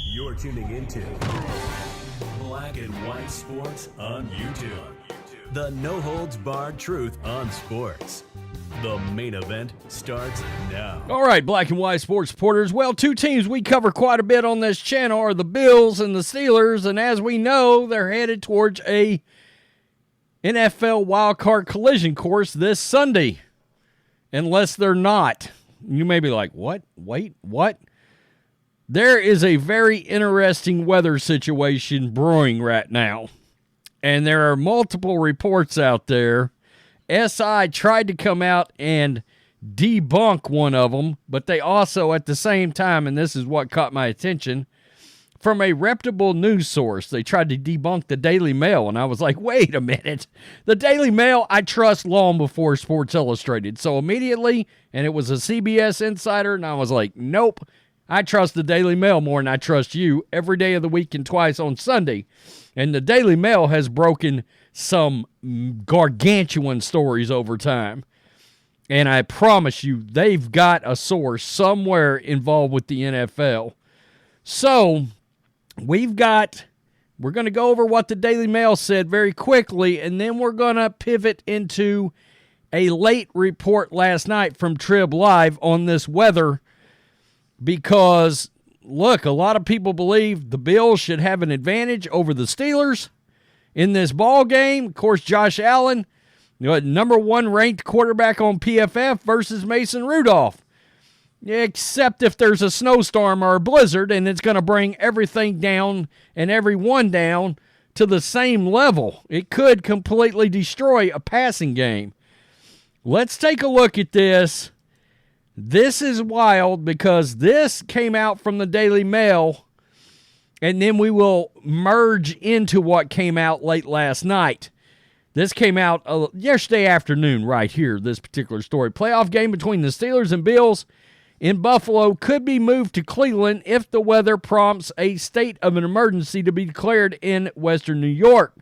You're tuning into Black and White Sports on YouTube. The no-holds-barred truth on sports. The main event starts now. All right, Black and White Sports supporters. Well, two teams we cover quite a bit on this channel are the Bills and the Steelers, and as we know, they're headed towards a NFL wildcard collision course this Sunday. Unless they're not. You may be like, what? Wait, what? There is a very interesting weather situation brewing right now. And there are multiple reports out there. SI tried to come out and debunk one of them, but they also at the same time, and this is what caught my attention, from a reputable news source, they tried to debunk the Daily Mail, and I was like, wait a minute. The Daily Mail, I trust long before Sports Illustrated. So immediately, and it was a CBS insider, and I was like, nope, I trust the Daily Mail more than I trust you every day of the week and twice on Sunday. And the Daily Mail has broken some gargantuan stories over time. And I promise you, they've got a source somewhere involved with the NFL. So we're going to go over what the Daily Mail said very quickly, and then we're going to pivot into a late report last night from Trib Live on this weather because, look, a lot of people believe the Bills should have an advantage over the Steelers in this ball game. Of course, Josh Allen, number one ranked quarterback on PFF versus Mason Rudolph. Except if there's a snowstorm or a blizzard, and it's going to bring everything down and everyone down to the same level. It could completely destroy a passing game. Let's take a look at this. This is wild because this came out from the Daily Mail, and then we will merge into what came out late last night. This came out yesterday afternoon right here, this particular story. Playoff game between the Steelers and Bills in Buffalo could be moved to Cleveland if the weather prompts a state of an emergency to be declared in western New York.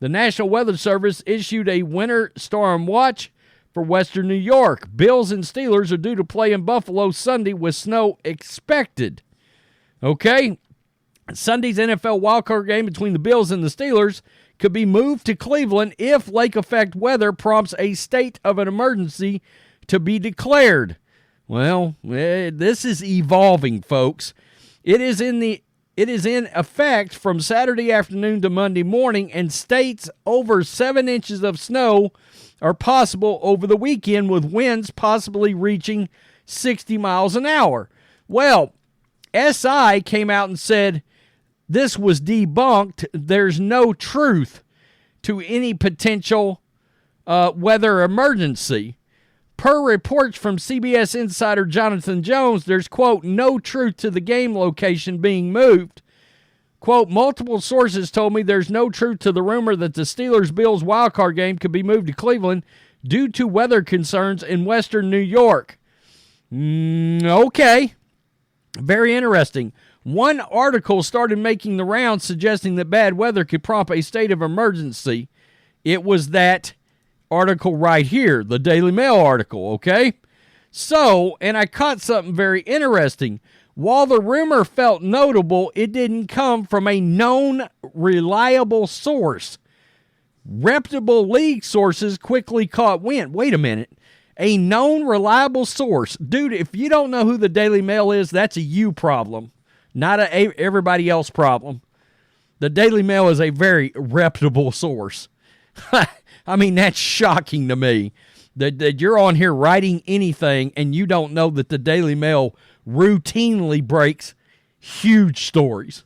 The National Weather Service issued a winter storm watch for western New York. Bills and Steelers are due to play in Buffalo Sunday with snow expected. Okay? Sunday's NFL wildcard game between the Bills and the Steelers could be moved to Cleveland if lake effect weather prompts a state of an emergency to be declared. Well, this is evolving, folks. It is in effect from Saturday afternoon to Monday morning, and states over 7 inches of snow are possible over the weekend, with winds possibly reaching 60 miles an hour. Well, SI came out and said this was debunked. There's no truth to any potential weather emergency. Per reports from CBS insider Jonathan Jones, there's, quote, no truth to the game location being moved. Quote, multiple sources told me there's no truth to the rumor that the Steelers-Bills wildcard game could be moved to Cleveland due to weather concerns in western New York. Okay. Very interesting. One article started making the rounds suggesting that bad weather could prompt a state of emergency. It was that article right here, the Daily Mail article, okay? So, and I caught something very interesting. While the rumor felt notable, it didn't come from a known, reliable source. Reputable league sources quickly caught wind. Wait a minute. A known, reliable source. Dude, if you don't know who the Daily Mail is, that's a you problem, not a everybody else problem. The Daily Mail is a very reputable source. I mean, that's shocking to me that you're on here writing anything and you don't know that the Daily Mail routinely breaks huge stories,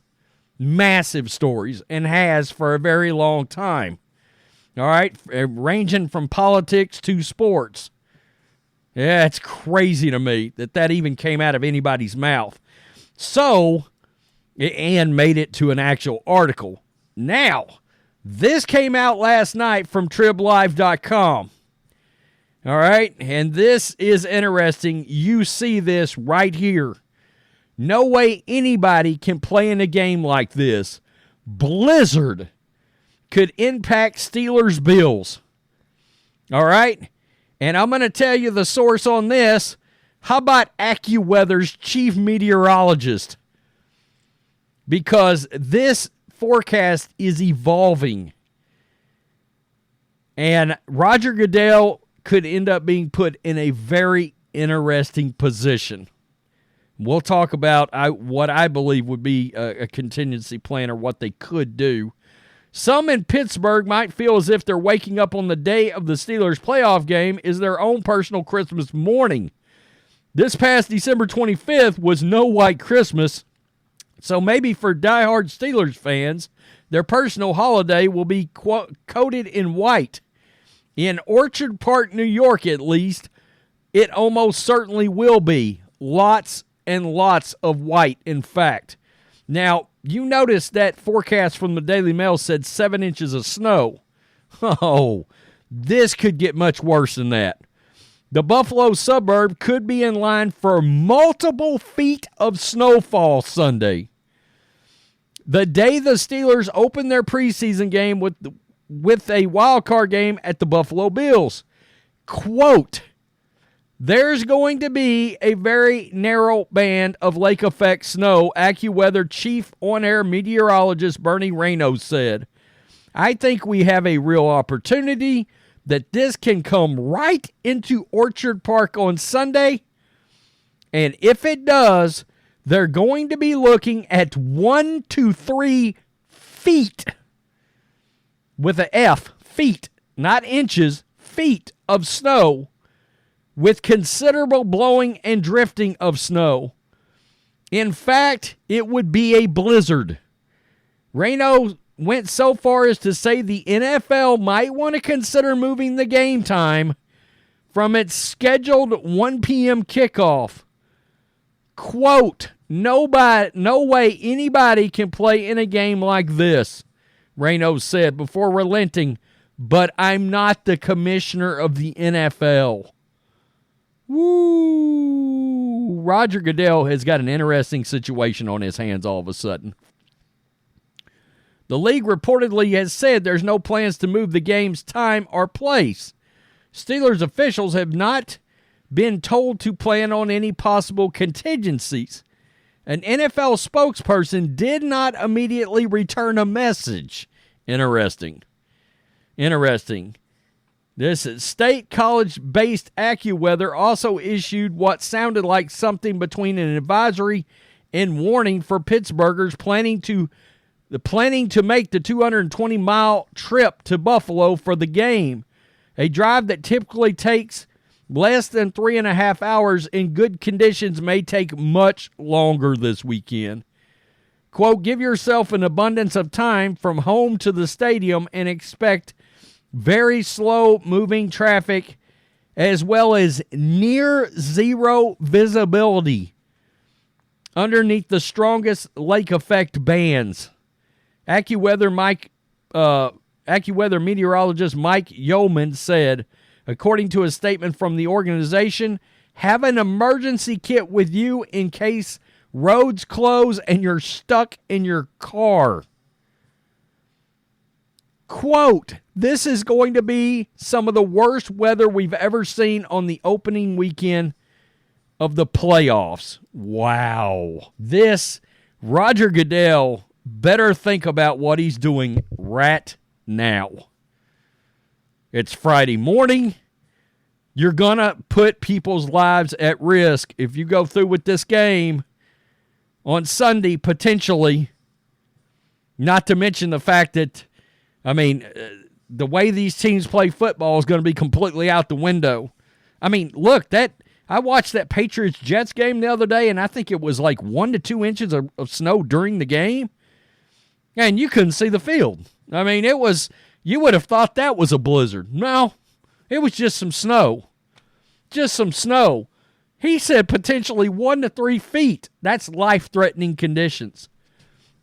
massive stories, and has for a very long time. All right, ranging from politics to sports. Yeah, it's crazy to me that even came out of anybody's mouth. So, and made it to an actual article. Now, this came out last night from triblive.com. All right, and this is interesting. You see this right here. No way anybody can play in a game like this. Blizzard could impact Steelers-Bills. All right, and I'm going to tell you the source on this. How about Accuweather's chief meteorologist? Because this forecast is evolving. And Roger Goodell could end up being put in a very interesting position. We'll talk about what I believe would be a contingency plan or what they could do. Some in Pittsburgh might feel as if they're waking up on the day of the Steelers' playoff game is their own personal Christmas morning. This past December 25th was no white Christmas, so maybe for diehard Steelers fans, their personal holiday will be coated in white. In Orchard Park, New York, at least, it almost certainly will be. Lots and lots of white, in fact. Now, you notice that forecast from the Daily Mail said 7 inches of snow. Oh, this could get much worse than that. The Buffalo suburb could be in line for multiple feet of snowfall Sunday. The day the Steelers open their preseason game with a wild card game at the Buffalo Bills. Quote, there's going to be a very narrow band of lake effect snow, Accuweather chief on-air meteorologist Bernie Rayno said. I think we have a real opportunity that this can come right into Orchard Park on Sunday. And if it does, they're going to be looking at 1 to 3 feet with an F, feet, not inches, feet of snow with considerable blowing and drifting of snow. In fact, it would be a blizzard. Rayno went so far as to say the NFL might want to consider moving the game time from its scheduled 1 p.m. kickoff. Quote, no way anybody can play in a game like this, Rayno said before relenting, but I'm not the commissioner of the NFL. Woo! Roger Goodell has got an interesting situation on his hands all of a sudden. The league reportedly has said there's no plans to move the game's time or place. Steelers officials have not been told to plan on any possible contingencies. An NFL spokesperson did not immediately return a message. Interesting. This state college-based Accuweather also issued what sounded like something between an advisory and warning for Pittsburghers planning to make the 220-mile trip to Buffalo for the game, a drive that typically takes less than 3.5 hours in good conditions may take much longer this weekend. Quote, give yourself an abundance of time from home to the stadium and expect very slow-moving traffic as well as near zero visibility underneath the strongest lake effect bands. Accuweather meteorologist Mike Yeoman said, according to a statement from the organization, have an emergency kit with you in case roads close and you're stuck in your car. Quote, this is going to be some of the worst weather we've ever seen on the opening weekend of the playoffs. Wow. This, Roger Goodell better think about what he's doing right now. It's Friday morning. You're going to put people's lives at risk if you go through with this game on Sunday, potentially. Not to mention the fact that, the way these teams play football is going to be completely out the window. Look, I watched that Patriots-Jets game the other day, and I think it was like 1 to 2 inches of snow during the game, and you couldn't see the field. You would have thought that was a blizzard. No, it was just some snow. Just some snow. He said potentially 1 to 3 feet. That's life-threatening conditions.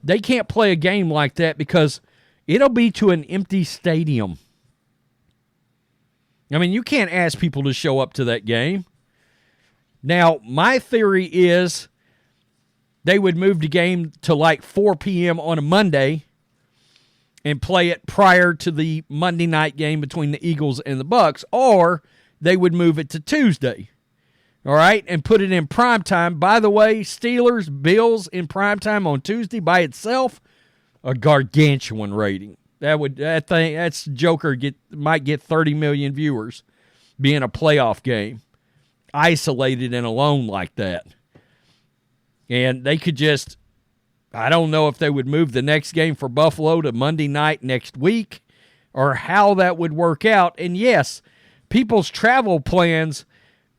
They can't play a game like that because it'll be to an empty stadium. You can't ask people to show up to that game. Now, my theory is they would move the game to like 4 p.m. on a Monday and play it prior to the Monday night game between the Eagles and the Bucs, or they would move it to Tuesday. all right, and put it in primetime. By the way, Steelers, Bills in primetime on Tuesday by itself, a gargantuan rating. That's Joker might get 30 million viewers being a playoff game, isolated and alone like that. And they could just, I don't know if they would move the next game for Buffalo to Monday night next week or how that would work out. And yes, people's travel plans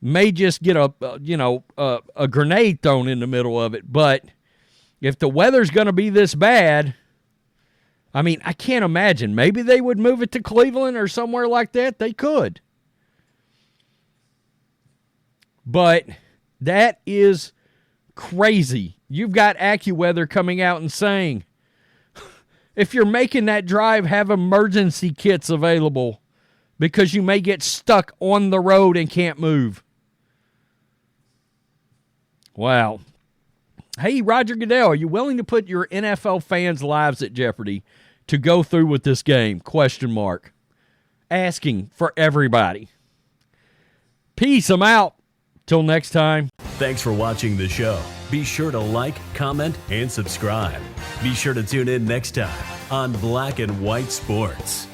may just get a grenade thrown in the middle of it. But if the weather's going to be this bad, I mean, I can't imagine. Maybe they would move it to Cleveland or somewhere like that. They could. But that is crazy. You've got Accuweather coming out and saying, if you're making that drive, have emergency kits available because you may get stuck on the road and can't move. Wow. Hey, Roger Goodell, are you willing to put your NFL fans' lives at jeopardy to go through with this game? Question mark. Asking for everybody. Peace. I'm out. Till next time. Thanks for watching the show. Be sure to like, comment, and subscribe. Be sure to tune in next time on Black and White Sports.